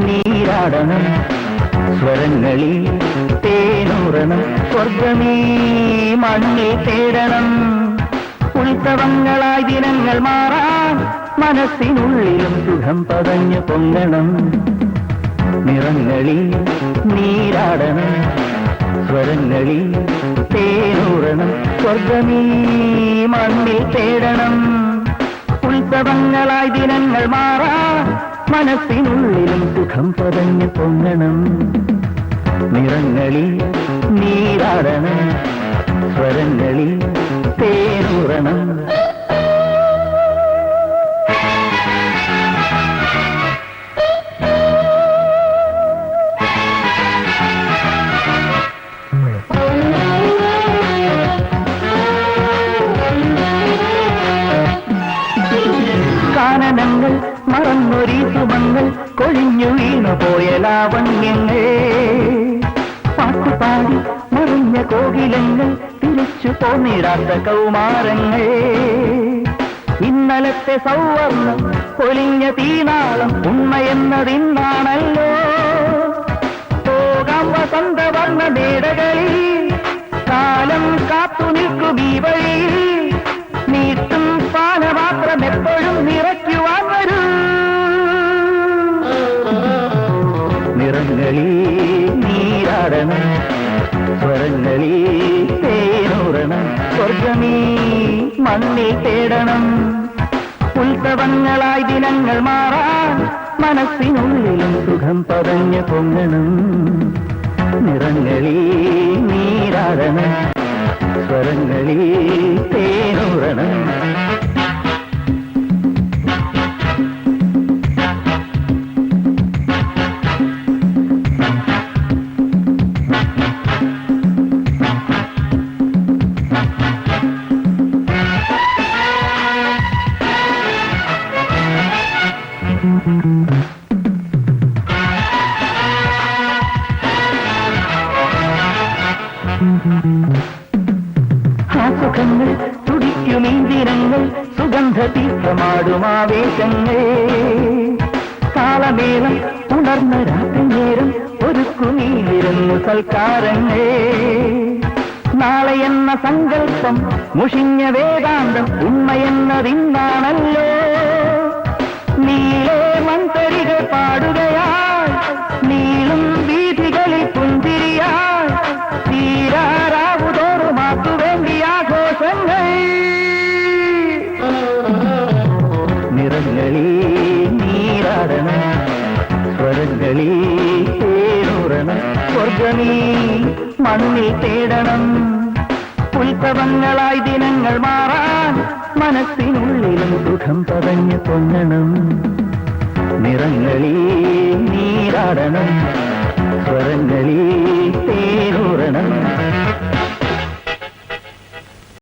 നീരാടണം സ്വരങ്ങളിൽ തേനൂറണം സ്വർഗമേ മണ്ണിൽ തേടണം ഉത്സവങ്ങളായി ദിനങ്ങൾ മാറാൻ മനസ്സിനുള്ളിലും സുഖം പതഞ്ഞു പൊങ്ങണം നിറങ്ങളിൽ നീരാടണം സ്വരങ്ങളിൽ തേനൂറണം സ്വർഗമേ മണ്ണിൽ തേടണം ഉത്സവങ്ങളായി ദിനങ്ങൾ മാറാൻ മനസ്സിനുള്ളിലും സുഖം പതഞ്ഞു പൊങ്ങണം നിറങ്ങളിൽ നീരാടണം സ്വരങ്ങളിൽ തേനൂറണം കാനനങ്ങൾ മറന്നൊരീ സുമങ്ങൾ കൊഴിഞ്ഞു വീണുപോയ ലാവണ്യങ്ങൾ പാട്ടുപാടി മറിഞ്ഞ കോകിലങ്ങൾ തിരിച്ചു പോന്നിടാത്ത കൗമാരങ്ങൾ ഇന്നലത്തെ സൗവർണം പൊലിഞ്ഞ തീനാളം ഉണ്മയെന്നതിന്നാണല്ലോ പോകാം വസന്തവർണ്ണ മേടകളിൽ കാലം കാത്തു നിൽക്കും ഈ വഴിയിൽ നീട്ടും പാനപാത്രം എപ്പോഴും നിറയ്ക്കുവാൻ വരൂ നിറങ്ങളിൽ നീരാടണം സ്വരങ്ങളിൽ തേനൂറണം സ്വർഗമേ മണ്ണിൽ തേടണം ഉത്സവങ്ങളായി ദിനങ്ങൾ മാറാൻ മനസ്സിനുള്ളിലും സുഖം പതഞ്ഞു പൊങ്ങണം നിറങ്ങളിൽ നീരാടണം സ്വരങ്ങളിൽ തേനൂറണം സുഖങ്ങൾ തുടിക്കും ഇന്ദിരങ്ങൾ സുഗന്ധ തീർത്ഥമാടുമാവേശങ്ങൾ കാളമേളം ഉണർന്ന രാത്രി നേരം ഒരുക്കുമീലിരുന്നു സൽക്കാരങ്ങൾ നാളെ എന്ന സങ്കല്പം മുഷിഞ്ഞ വേദാന്തം ഉണ്മയെന്നതിന്നാണല്ലോ നീളെ മൺതരികൾ പാടുകയാൽ നീളും വീഥികളിൽ പുഞ്ചിരിയാൽ തീരാറാവുതോറുമാക്കു വേണ്ടി ആഘോഷങ്ങൾ നിറങ്ങളിൽ നീരാടണം സ്വരങ്ങളിൽ തേനൂറണം സ്വർഗമേ മണ്ണിൽ തേടണം ഉത്സവങ്ങളായി ദിനങ്ങൾ മാറാൻ മനസ്സിനുള്ളിലും സുഖം പതഞ്ഞു പൊങ്ങണം നിറങ്ങളിൽ നീരാടണം സ്വരങ്ങളിൽ തേനൂറണം